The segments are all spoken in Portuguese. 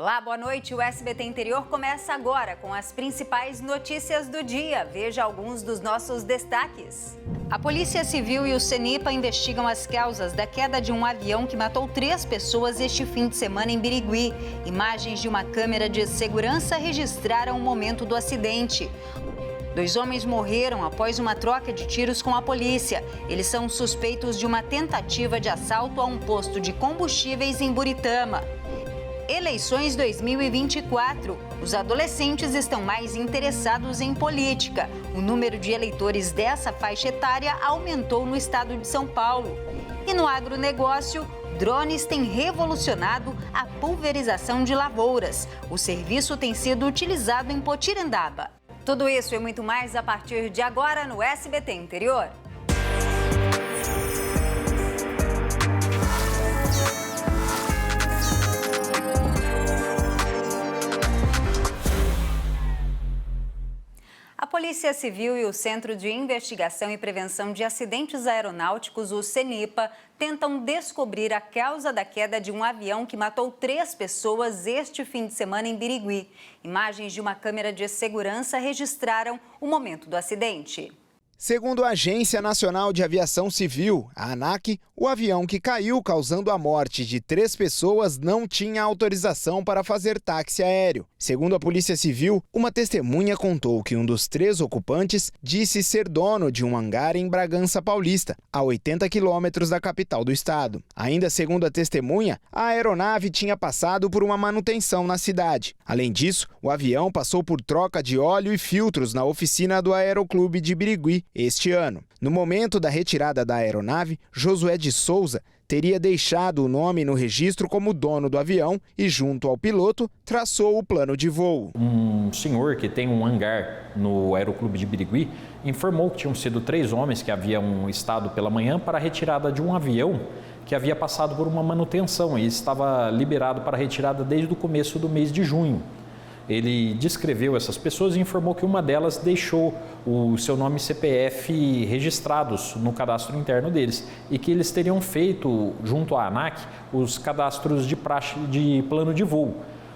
Olá, boa noite. O SBT Interior começa agora com as principais notícias do dia. Veja alguns dos nossos destaques. A Polícia Civil e o CENIPA investigam as causas da queda de um avião que matou 3 pessoas este fim de semana em Birigui. Imagens de uma câmera de segurança registraram o momento do acidente. 2 homens morreram após uma troca de tiros com a polícia. Eles são suspeitos de uma tentativa de assalto a um posto de combustíveis em Buritama. Eleições 2024. Os adolescentes estão mais interessados em política. O número de eleitores dessa faixa etária aumentou no estado de São Paulo. E no agronegócio, drones têm revolucionado a pulverização de lavouras. O serviço tem sido utilizado em Potirendaba. Tudo isso e muito mais a partir de agora no SBT Interior. A Polícia Civil e o Centro de Investigação e Prevenção de Acidentes Aeronáuticos, o CENIPA, tentam descobrir a causa da queda de um avião que matou 3 pessoas este fim de semana em Birigui. Imagens de uma câmera de segurança registraram o momento do acidente. Segundo a Agência Nacional de Aviação Civil, a ANAC, o avião que caiu causando a morte de 3 pessoas não tinha autorização para fazer táxi aéreo. Segundo a Polícia Civil, uma testemunha contou que um dos 3 ocupantes disse ser dono de um hangar em Bragança Paulista, a 80 quilômetros da capital do estado. Ainda segundo a testemunha, a aeronave tinha passado por uma manutenção na cidade. Além disso, o avião passou por troca de óleo e filtros na oficina do Aeroclube de Birigui este ano. No momento da retirada da aeronave, Josué de Souza teria deixado o nome no registro como dono do avião e, junto ao piloto, traçou o plano de voo. Um senhor que tem um hangar no Aeroclube de Birigui informou que tinham sido 3 homens que haviam estado pela manhã para a retirada de um avião que havia passado por uma manutenção e estava liberado para retirada desde o começo do mês de junho. Ele descreveu essas pessoas e informou que uma delas deixou o seu nome e CPF registrados no cadastro interno deles e que eles teriam feito, junto à ANAC, os cadastros de praxe de plano de voo.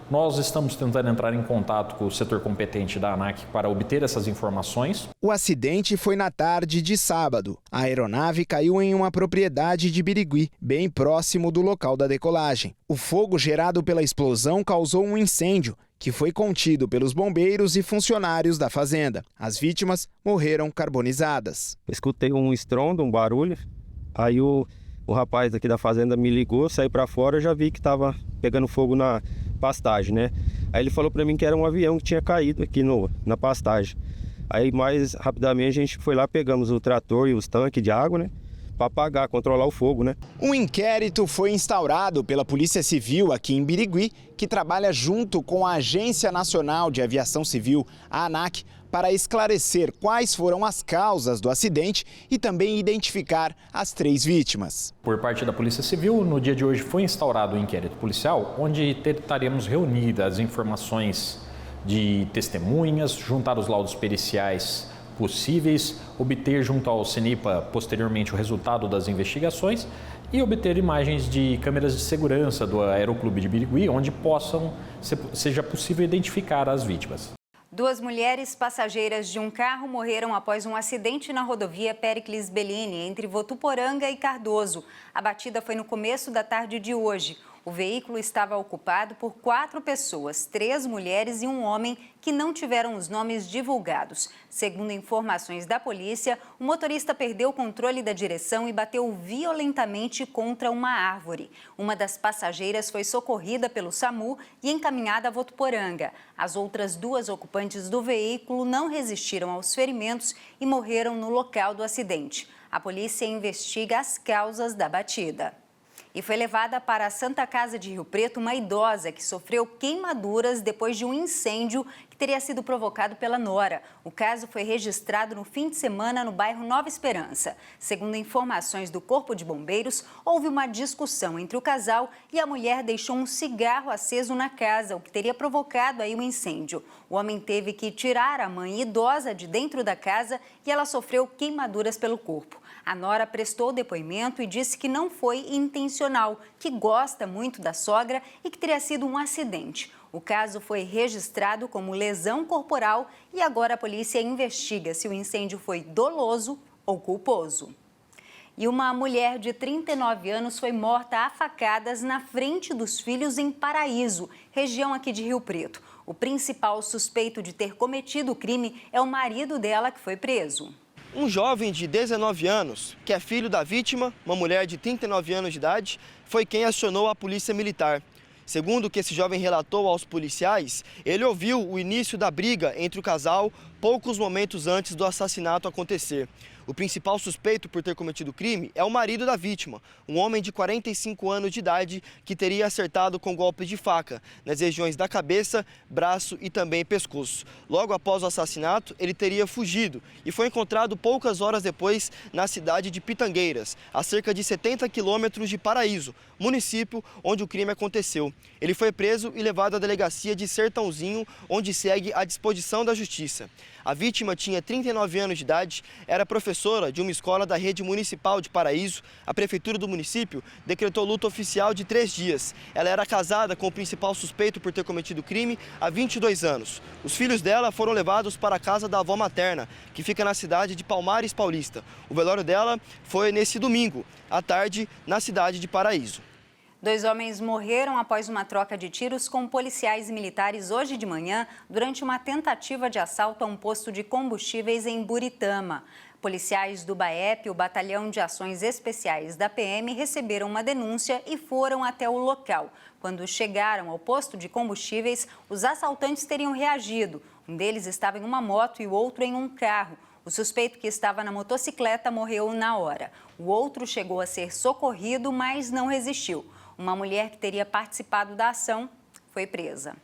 Nós estamos tentando entrar em contato com o setor competente da ANAC para obter essas informações. O acidente foi na tarde de sábado. A aeronave caiu em uma propriedade de Birigui, bem próximo do local da decolagem. O fogo gerado pela explosão causou um incêndio, que foi contido pelos bombeiros e funcionários da fazenda. As vítimas morreram carbonizadas. Escutei um estrondo, um barulho, aí o rapaz aqui da fazenda me ligou, saí para fora, já vi que estava pegando fogo na pastagem, né? Aí ele falou para mim que era um avião que tinha caído aqui na pastagem. Aí mais rapidamente a gente foi lá, pegamos o trator e os tanques de água, né? Para apagar, controlar o fogo, né? Um inquérito foi instaurado pela Polícia Civil aqui em Birigui, que trabalha junto com a Agência Nacional de Aviação Civil, a ANAC, para esclarecer quais foram as causas do acidente e também identificar as 3 vítimas. Por parte da Polícia Civil, no dia de hoje foi instaurado um inquérito policial, onde tentaremos reunir as informações de testemunhas, juntar os laudos periciais possíveis, obter junto ao CENIPA posteriormente o resultado das investigações e obter imagens de câmeras de segurança do Aeroclube de Birigui, onde seja possível identificar as vítimas. 2 mulheres passageiras de um carro morreram após um acidente na rodovia Péricles Bellini, entre Votuporanga e Cardoso. A batida foi no começo da tarde de hoje. O veículo estava ocupado por 4 pessoas, 3 mulheres e um homem que não tiveram os nomes divulgados. Segundo informações da polícia, o motorista perdeu o controle da direção e bateu violentamente contra uma árvore. Uma das passageiras foi socorrida pelo SAMU e encaminhada a Votuporanga. As outras 2 ocupantes do veículo não resistiram aos ferimentos e morreram no local do acidente. A polícia investiga as causas da batida. E foi levada para a Santa Casa de Rio Preto uma idosa que sofreu queimaduras depois de um incêndio que que teria sido provocado pela nora. O caso foi registrado no fim de semana no bairro Nova Esperança. Segundo informações do Corpo de Bombeiros, houve uma discussão entre o casal e a mulher deixou um cigarro aceso na casa, o que teria provocado aí um incêndio. O homem teve que tirar a mãe idosa de dentro da casa e ela sofreu queimaduras pelo corpo. A nora prestou depoimento e disse que não foi intencional, que gosta muito da sogra e que teria sido um acidente. O caso foi registrado como lesão corporal e agora a polícia investiga se o incêndio foi doloso ou culposo. E uma mulher de 39 anos foi morta a facadas na frente dos filhos em Paraíso, região aqui de Rio Preto. O principal suspeito de ter cometido o crime é o marido dela, que foi preso. Um jovem de 19 anos, que é filho da vítima, uma mulher de 39 anos de idade, foi quem acionou a polícia militar. Segundo o que esse jovem relatou aos policiais, ele ouviu o início da briga entre o casal poucos momentos antes do assassinato acontecer. O principal suspeito por ter cometido o crime é o marido da vítima, um homem de 45 anos de idade que teria acertado com golpes de faca nas regiões da cabeça, braço e também pescoço. Logo após o assassinato, ele teria fugido e foi encontrado poucas horas depois na cidade de Pitangueiras, a cerca de 70 quilômetros de Paraíso, município onde o crime aconteceu. Ele foi preso e levado à delegacia de Sertãozinho, onde segue à disposição da justiça. A vítima tinha 39 anos de idade, era professora de uma escola da rede municipal de Paraíso. A prefeitura do município decretou luto oficial de 3 dias. Ela era casada com o principal suspeito por ter cometido o crime há 22 anos. Os filhos dela foram levados para a casa da avó materna, que fica na cidade de Palmares Paulista. O velório dela foi nesse domingo, à tarde, na cidade de Paraíso. 2 homens morreram após uma troca de tiros com policiais e militares hoje de manhã durante uma tentativa de assalto a um posto de combustíveis em Buritama. Policiais do BAEP, o Batalhão de Ações Especiais da PM, receberam uma denúncia e foram até o local. Quando chegaram ao posto de combustíveis, os assaltantes teriam reagido. Um deles estava em uma moto e o outro em um carro. O suspeito, que estava na motocicleta, morreu na hora. O outro chegou a ser socorrido, mas não resistiu. Uma mulher que teria participado da ação foi presa.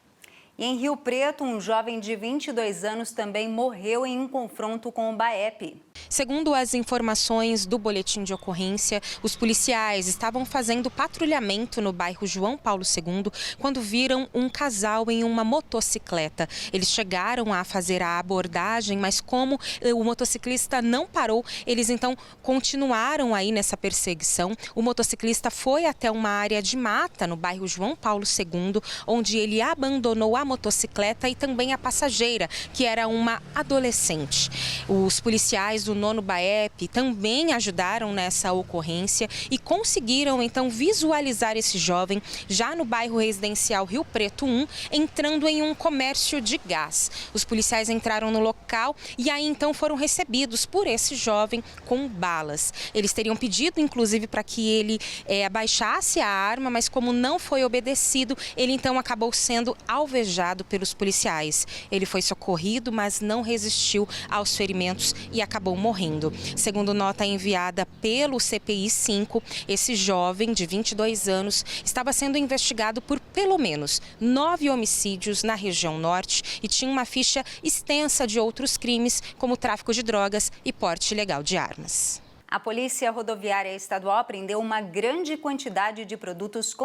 E em Rio Preto, um jovem de 22 anos também morreu em um confronto com o BAEP. Segundo as informações do boletim de ocorrência, os policiais estavam fazendo patrulhamento no bairro João Paulo II quando viram um casal em uma motocicleta. Eles chegaram a fazer a abordagem, mas como o motociclista não parou, eles então continuaram aí nessa perseguição. O motociclista foi até uma área de mata no bairro João Paulo II, onde ele abandonou a motocicleta e também a passageira, que era uma adolescente. Os policiais do 9º BAEP também ajudaram nessa ocorrência e conseguiram então visualizar esse jovem já no bairro residencial Rio Preto 1, entrando em um comércio de gás. Os policiais entraram no local e aí então foram recebidos por esse jovem com balas. Eles teriam pedido inclusive para que ele abaixasse a arma, mas como não foi obedecido, ele então acabou sendo alvejado pelos policiais. Ele foi socorrido, mas não resistiu aos ferimentos e acabou morrendo. Segundo nota enviada pelo CPI 5, esse jovem de 22 anos estava sendo investigado por pelo menos 9 homicídios na região norte e tinha uma ficha extensa de outros crimes, como tráfico de drogas e porte ilegal de armas. A Polícia Rodoviária Estadual apreendeu uma grande quantidade de produtos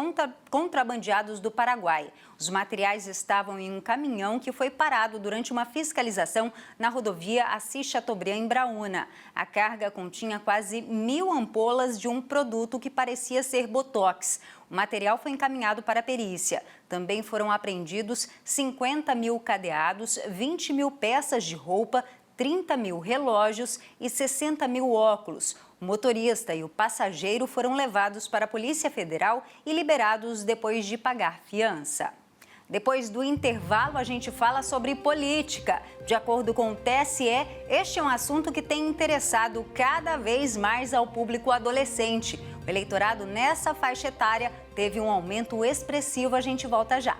contrabandeados do Paraguai. Os materiais estavam em um caminhão que foi parado durante uma fiscalização na rodovia Assis Chateaubriand, em Braúna. A carga continha quase 1.000 ampolas de um produto que parecia ser botox. O material foi encaminhado para a perícia. Também foram apreendidos 50 mil cadeados, 20 mil peças de roupa, 30 mil relógios e 60 mil óculos. O motorista e o passageiro foram levados para a Polícia Federal e liberados depois de pagar fiança. Depois do intervalo, a gente fala sobre política. De acordo com o TSE, este é um assunto que tem interessado cada vez mais ao público adolescente. O eleitorado nessa faixa etária teve um aumento expressivo. A gente volta já.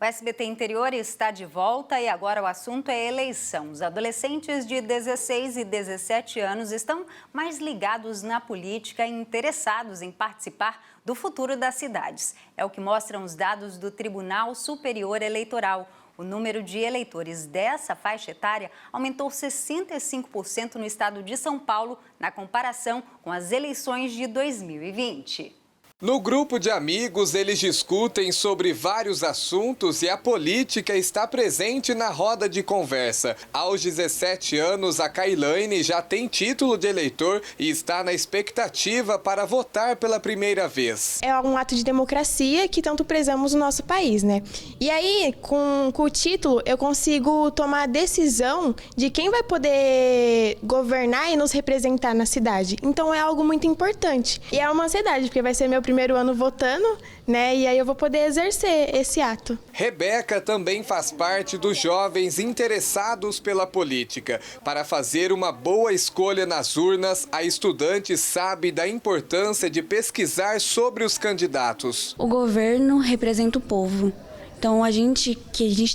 O SBT Interior está de volta e agora o assunto é eleição. Os adolescentes de 16 e 17 anos estão mais ligados na política e interessados em participar do futuro das cidades. É o que mostram os dados do Tribunal Superior Eleitoral. O número de eleitores dessa faixa etária aumentou 65% no estado de São Paulo, na comparação com as eleições de 2020. No grupo de amigos, eles discutem sobre vários assuntos e a política está presente na roda de conversa. Aos 17 anos, a Kailane já tem título de eleitor e está na expectativa para votar pela primeira vez. É um ato de democracia que tanto prezamos no nosso país, né? E aí, com o título, eu consigo tomar a decisão de quem vai poder governar e nos representar na cidade. Então é algo muito importante. E é uma ansiedade, porque vai ser meu primeiro ano votando, né? E aí eu vou poder exercer esse ato. Rebeca também faz parte dos jovens interessados pela política. Para fazer uma boa escolha nas urnas, a estudante sabe da importância de pesquisar sobre os candidatos. O governo representa o povo. Então, a gente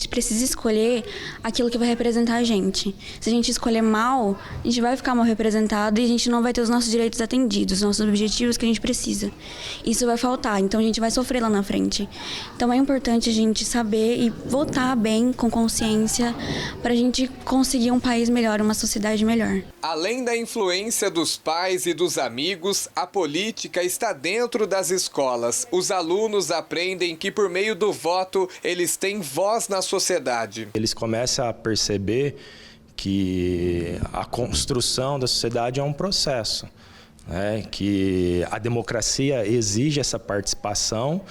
precisa escolher aquilo que vai representar a gente. Se a gente escolher mal, a gente vai ficar mal representado e a gente não vai ter os nossos direitos atendidos, os nossos objetivos que a gente precisa. Isso vai faltar, então a gente vai sofrer lá na frente. Então, é importante a gente saber e votar bem, com consciência, para a gente conseguir um país melhor, uma sociedade melhor. Além da influência dos pais e dos amigos, a política está dentro das escolas. Os alunos aprendem que, por meio do voto, eles têm voz na sociedade. Eles começam a perceber que a construção da sociedade é um processo, né? Que a democracia exige essa participação,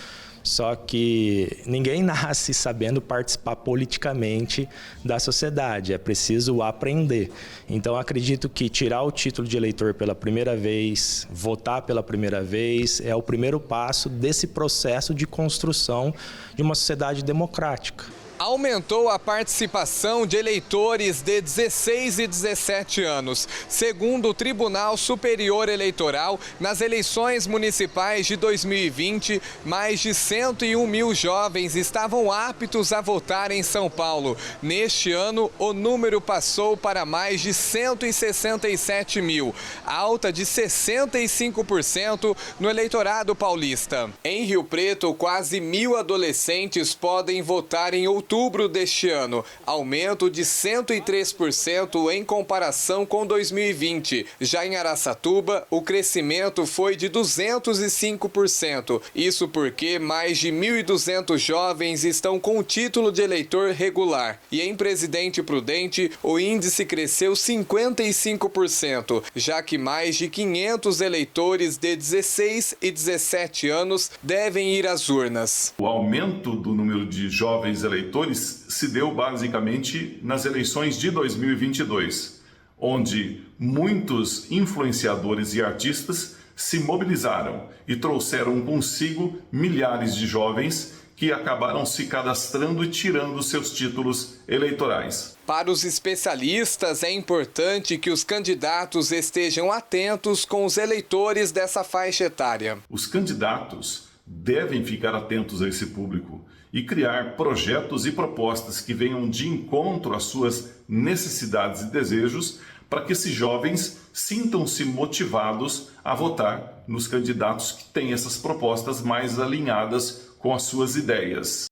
só que ninguém nasce sabendo participar politicamente da sociedade, é preciso aprender. Então, acredito que tirar o título de eleitor pela primeira vez, votar pela primeira vez, é o primeiro passo desse processo de construção de uma sociedade democrática. Aumentou a participação de eleitores de 16 e 17 anos. Segundo o Tribunal Superior Eleitoral, nas eleições municipais de 2020, mais de 101 mil jovens estavam aptos a votar em São Paulo. Neste ano, o número passou para mais de 167 mil, alta de 65% no eleitorado paulista. Em Rio Preto, quase 1.000 adolescentes podem votar em outubro deste ano, aumento de 103% em comparação com 2020. Já em Araçatuba, o crescimento foi de 205%. Isso porque mais de 1.200 jovens estão com o título de eleitor regular. E em Presidente Prudente, o índice cresceu 55%, já que mais de 500 eleitores de 16 e 17 anos devem ir às urnas. O aumento do número de jovens eleitores se deu basicamente nas eleições de 2022, onde muitos influenciadores e artistas se mobilizaram e trouxeram consigo milhares de jovens que acabaram se cadastrando e tirando seus títulos eleitorais. Para os especialistas, é importante que os candidatos estejam atentos com os eleitores dessa faixa etária. Os candidatos devem ficar atentos a esse público e criar projetos e propostas que venham de encontro às suas necessidades e desejos, para que esses jovens sintam-se motivados a votar nos candidatos que têm essas propostas mais alinhadas com as suas ideias.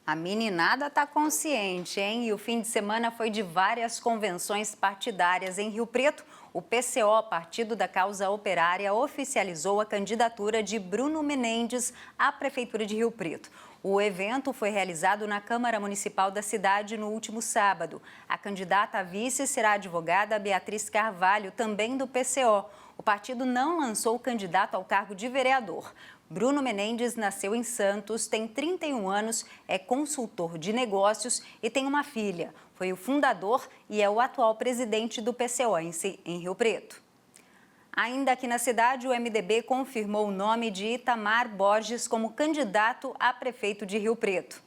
A meninada está consciente, hein? E o fim de semana foi de várias convenções partidárias em Rio Preto. O PCO, Partido da Causa Operária, oficializou a candidatura de Bruno Menendez à Prefeitura de Rio Preto. O evento foi realizado na Câmara Municipal da cidade no último sábado. A candidata a vice será a advogada Beatriz Carvalho, também do PCO. O partido não lançou o candidato ao cargo de vereador. Bruno Menendez nasceu em Santos, tem 31 anos, é consultor de negócios e tem uma filha. Foi o fundador e é o atual presidente do PCO em Rio Preto. Ainda aqui na cidade, o MDB confirmou o nome de Itamar Borges como candidato a prefeito de Rio Preto.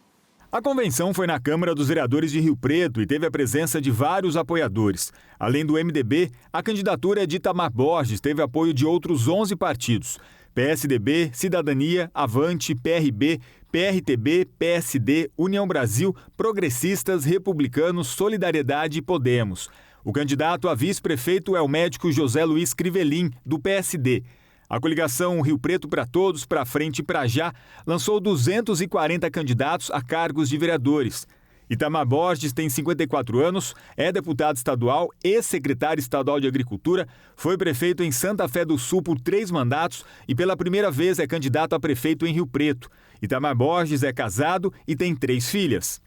A convenção foi na Câmara dos Vereadores de Rio Preto e teve a presença de vários apoiadores. Além do MDB, a candidatura de Itamar Borges teve apoio de outros 11 partidos. PSDB, Cidadania, Avante, PRB, PRTB, PSD, União Brasil, Progressistas, Republicanos, Solidariedade e Podemos. O candidato a vice-prefeito é o médico José Luiz Crivelin, do PSD. A coligação Rio Preto para Todos, Pra Frente e Pra Já lançou 240 candidatos a cargos de vereadores. Itamar Borges tem 54 anos, é deputado estadual, ex-secretário estadual de Agricultura, foi prefeito em Santa Fé do Sul por 3 mandatos e pela primeira vez é candidato a prefeito em Rio Preto. Itamar Borges é casado e tem 3 filhas.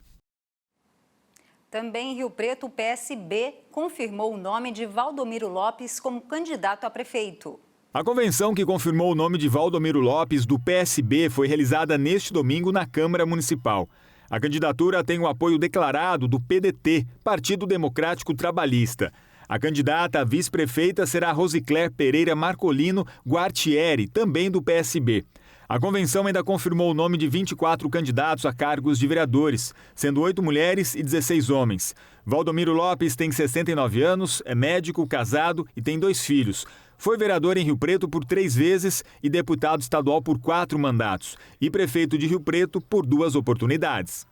Também em Rio Preto, o PSB confirmou o nome de Valdomiro Lopes como candidato a prefeito. A convenção que confirmou o nome de Valdomiro Lopes do PSB foi realizada neste domingo na Câmara Municipal. A candidatura tem o apoio declarado do PDT, Partido Democrático Trabalhista. A candidata a vice-prefeita será Rosicler Pereira Marcolino Guartieri, também do PSB. A convenção ainda confirmou o nome de 24 candidatos a cargos de vereadores, sendo 8 mulheres e 16 homens. Valdomiro Lopes tem 69 anos, é médico, casado e tem 2 filhos. Foi vereador em Rio Preto por 3 vezes e deputado estadual por 4 mandatos. E prefeito de Rio Preto por 2 oportunidades.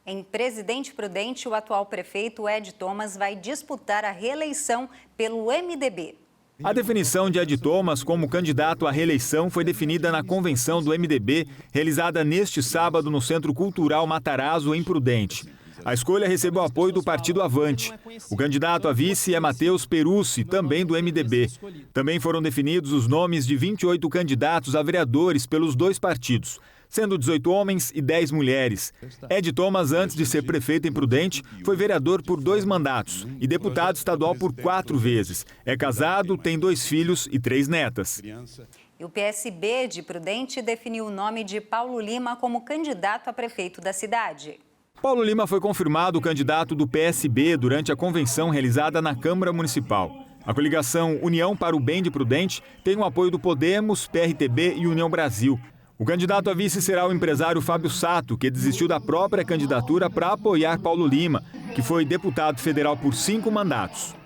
Em Presidente Prudente, o atual prefeito Ed Thomas vai disputar a reeleição pelo MDB. A definição de Ed Thomas como candidato à reeleição foi definida na convenção do MDB, realizada neste sábado no Centro Cultural Matarazzo, em Prudente. A escolha recebeu apoio do Partido Avante. O candidato a vice é Matheus Perussi, também do MDB. Também foram definidos os nomes de 28 candidatos a vereadores pelos 2 partidos, sendo 18 homens e 10 mulheres. Ed Thomas, antes de ser prefeito em Prudente, foi vereador por 2 mandatos e deputado estadual por 4 vezes. É casado, tem 2 filhos e 3 netas. E o PSB de Prudente definiu o nome de Paulo Lima como candidato a prefeito da cidade. Paulo Lima foi confirmado candidato do PSB durante a convenção realizada na Câmara Municipal. A coligação União para o Bem de Prudente tem o apoio do Podemos, PRTB e União Brasil. O candidato a vice será o empresário Fábio Sato, que desistiu da própria candidatura para apoiar Paulo Lima, que foi deputado federal por 5 mandatos.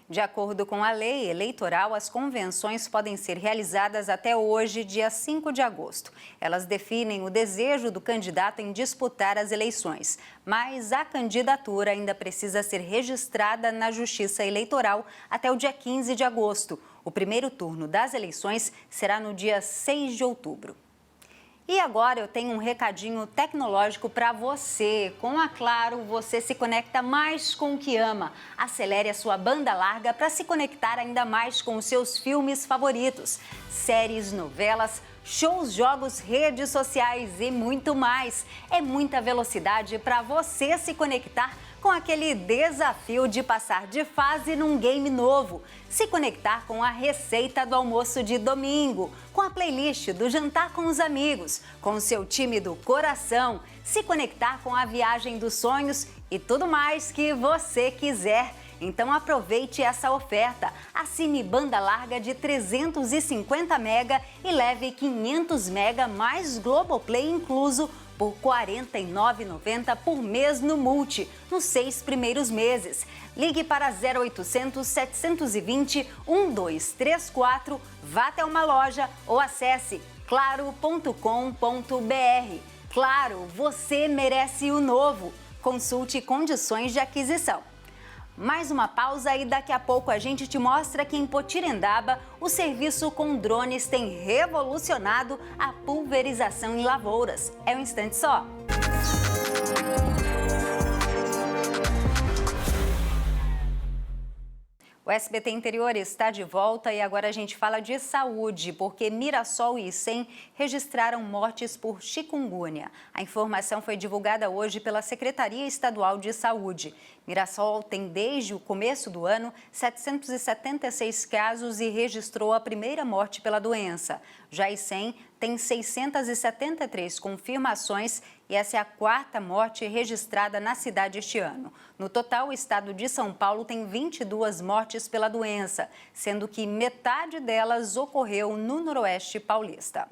De acordo com a lei eleitoral, as convenções podem ser realizadas até hoje, dia 5 de agosto. Elas definem o desejo do candidato em disputar as eleições, mas a candidatura ainda precisa ser registrada na Justiça Eleitoral até o dia 15 de agosto. O primeiro turno das eleições será no dia 6 de outubro. E agora eu tenho um recadinho tecnológico para você. Com a Claro, você se conecta mais com o que ama. Acelere a sua banda larga para se conectar ainda mais com os seus filmes favoritos, séries, novelas, shows, jogos, redes sociais e muito mais. É muita velocidade para você se conectar com aquele desafio de passar de fase num game novo, se conectar com a receita do almoço de domingo, com a playlist do jantar com os amigos, com o seu time do coração, se conectar com a viagem dos sonhos e tudo mais que você quiser. Então aproveite essa oferta, assine banda larga de 350 mega e leve 500 mega mais Globoplay incluso por R$ 49,90 por mês no Multi, nos 6 primeiros meses. Ligue para 0800 720 1234, vá até uma loja ou acesse claro.com.br. Claro, você merece o novo. Consulte condições de aquisição. Mais uma pausa e daqui a pouco a gente te mostra que em Potirendaba o serviço com drones tem revolucionado a pulverização em lavouras. É um instante só. O SBT Interior está de volta e agora a gente fala de saúde, porque Mirassol e Icém registraram mortes por chikungunya. A informação foi divulgada hoje pela Secretaria Estadual de Saúde. Mirassol tem desde o começo do ano 776 casos e registrou a primeira morte pela doença. Já Icém tem 673 confirmações e essa é a 4ª morte registrada na cidade este ano. No total, o estado de São Paulo tem 22 mortes pela doença, sendo que metade delas ocorreu no Noroeste Paulista.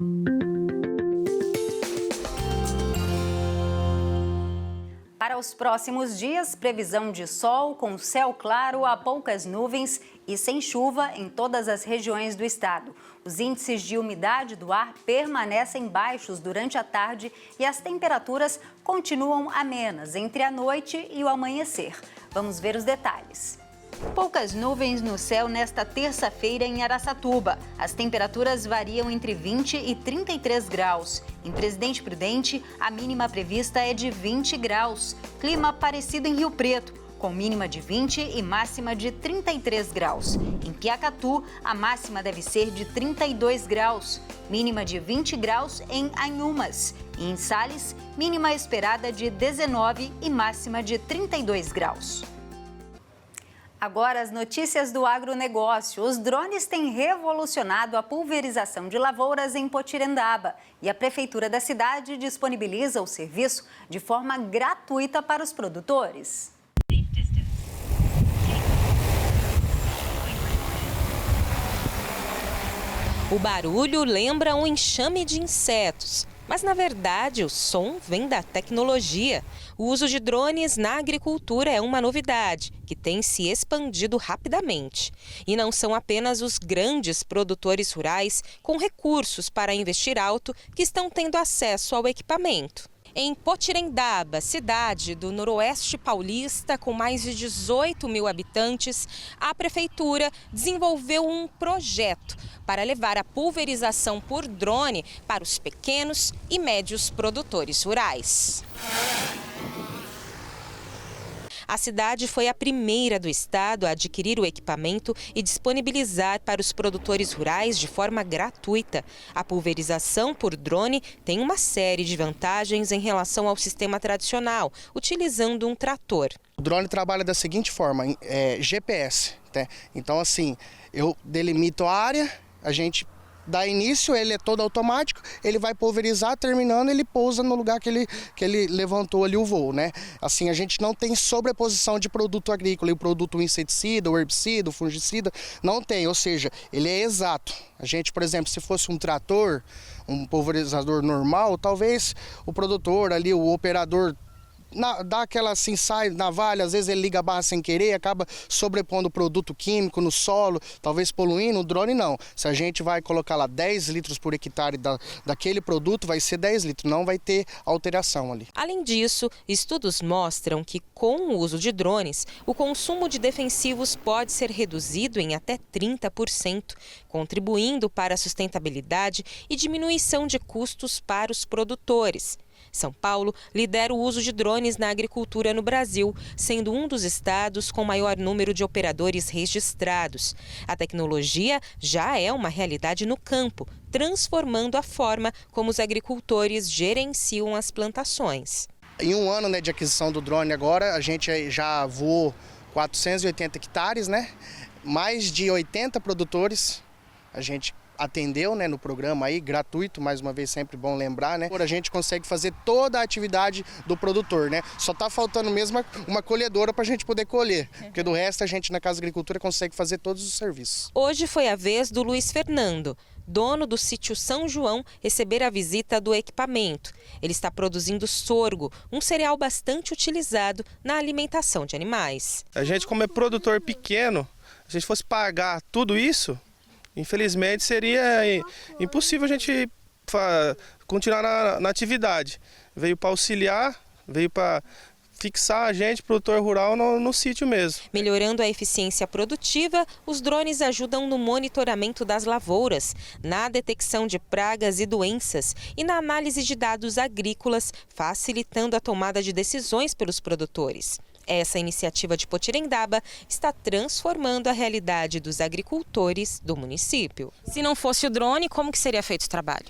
Para os próximos dias, previsão de sol com céu claro a poucas nuvens e sem chuva em todas as regiões do estado. Os índices de umidade do ar permanecem baixos durante a tarde e as temperaturas continuam amenas entre a noite e o amanhecer. Vamos ver os detalhes. Poucas nuvens no céu nesta terça-feira em Araçatuba. As temperaturas variam entre 20 e 33 graus. Em Presidente Prudente, a mínima prevista é de 20 graus. Clima parecido em Rio Preto, com mínima de 20 e máxima de 33 graus. Em Piacatu, a máxima deve ser de 32 graus, mínima de 20 graus em Anhumas. E em Sales, mínima esperada de 19 e máxima de 32 graus. Agora, as notícias do agronegócio. Os drones têm revolucionado a pulverização de lavouras em Potirendaba e a Prefeitura da cidade disponibiliza o serviço de forma gratuita para os produtores. O barulho lembra um enxame de insetos, mas na verdade o som vem da tecnologia. O uso de drones na agricultura é uma novidade que tem se expandido rapidamente. E não são apenas os grandes produtores rurais com recursos para investir alto que estão tendo acesso ao equipamento. Em Potirendaba, cidade do noroeste paulista com mais de 18 mil habitantes, a prefeitura desenvolveu um projeto para levar a pulverização por drone para os pequenos e médios produtores rurais. A cidade foi a primeira do estado a adquirir o equipamento e disponibilizar para os produtores rurais de forma gratuita. A pulverização por drone tem uma série de vantagens em relação ao sistema tradicional, utilizando um trator. O drone trabalha da seguinte forma, GPS. Né? Então, assim, eu delimito a área, a gente dá início, ele é todo automático, ele vai pulverizar, terminando, ele pousa no lugar que ele levantou ali o voo, né? Assim, a gente não tem sobreposição de produto agrícola, o produto inseticida, o herbicida, o fungicida, não tem, ou seja, ele é exato. A gente, por exemplo, se fosse um trator, um pulverizador normal, talvez o produtor ali, o operador, dá aquela assim, sai, navalha, às vezes ele liga a barra sem querer, acaba sobrepondo produto químico no solo, talvez poluindo. O drone não. Se a gente vai colocar lá 10 litros por hectare daquele produto, vai ser 10 litros, não vai ter alteração ali. Além disso, estudos mostram que com o uso de drones, o consumo de defensivos pode ser reduzido em até 30%, contribuindo para a sustentabilidade e diminuição de custos para os produtores. São Paulo lidera o uso de drones na agricultura no Brasil, sendo um dos estados com maior número de operadores registrados. A tecnologia já é uma realidade no campo, transformando a forma como os agricultores gerenciam as plantações. Em um ano, né, de aquisição do drone agora, a gente já voou 480 hectares, né? Mais de 80 produtores a gente atendeu, né, no programa aí, gratuito, mais uma vez sempre bom lembrar, né? A gente consegue fazer toda a atividade do produtor, né? Só tá faltando mesmo uma colhedora para a gente poder colher, porque do resto a gente na Casa Agricultura consegue fazer todos os serviços. Hoje foi a vez do Luiz Fernando, dono do sítio São João, receber a visita do equipamento. Ele está produzindo sorgo, um cereal bastante utilizado na alimentação de animais. A gente, como é produtor pequeno, se a gente fosse pagar tudo isso, infelizmente seria impossível a gente continuar na atividade. Veio para auxiliar, veio para fixar a gente, produtor rural, no sítio mesmo. Melhorando a eficiência produtiva, os drones ajudam no monitoramento das lavouras, na detecção de pragas e doenças e na análise de dados agrícolas, facilitando a tomada de decisões pelos produtores. Essa iniciativa de Potirendaba está transformando a realidade dos agricultores do município. Se não fosse o drone, como que seria feito o trabalho?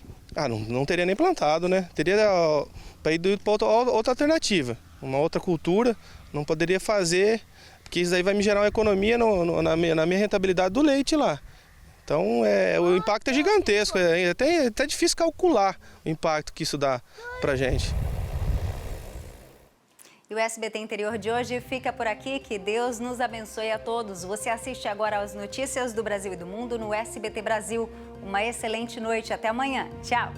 Não teria nem plantado, né? Teria para ir para outra alternativa, uma outra cultura. Não poderia fazer, porque isso aí vai me gerar uma economia na minha rentabilidade do leite lá. Então, o impacto é gigantesco, é até difícil calcular o impacto que isso dá para a gente. E o SBT Interior de hoje fica por aqui. Que Deus nos abençoe a todos. Você assiste agora às notícias do Brasil e do mundo no SBT Brasil. Uma excelente noite. Até amanhã. Tchau.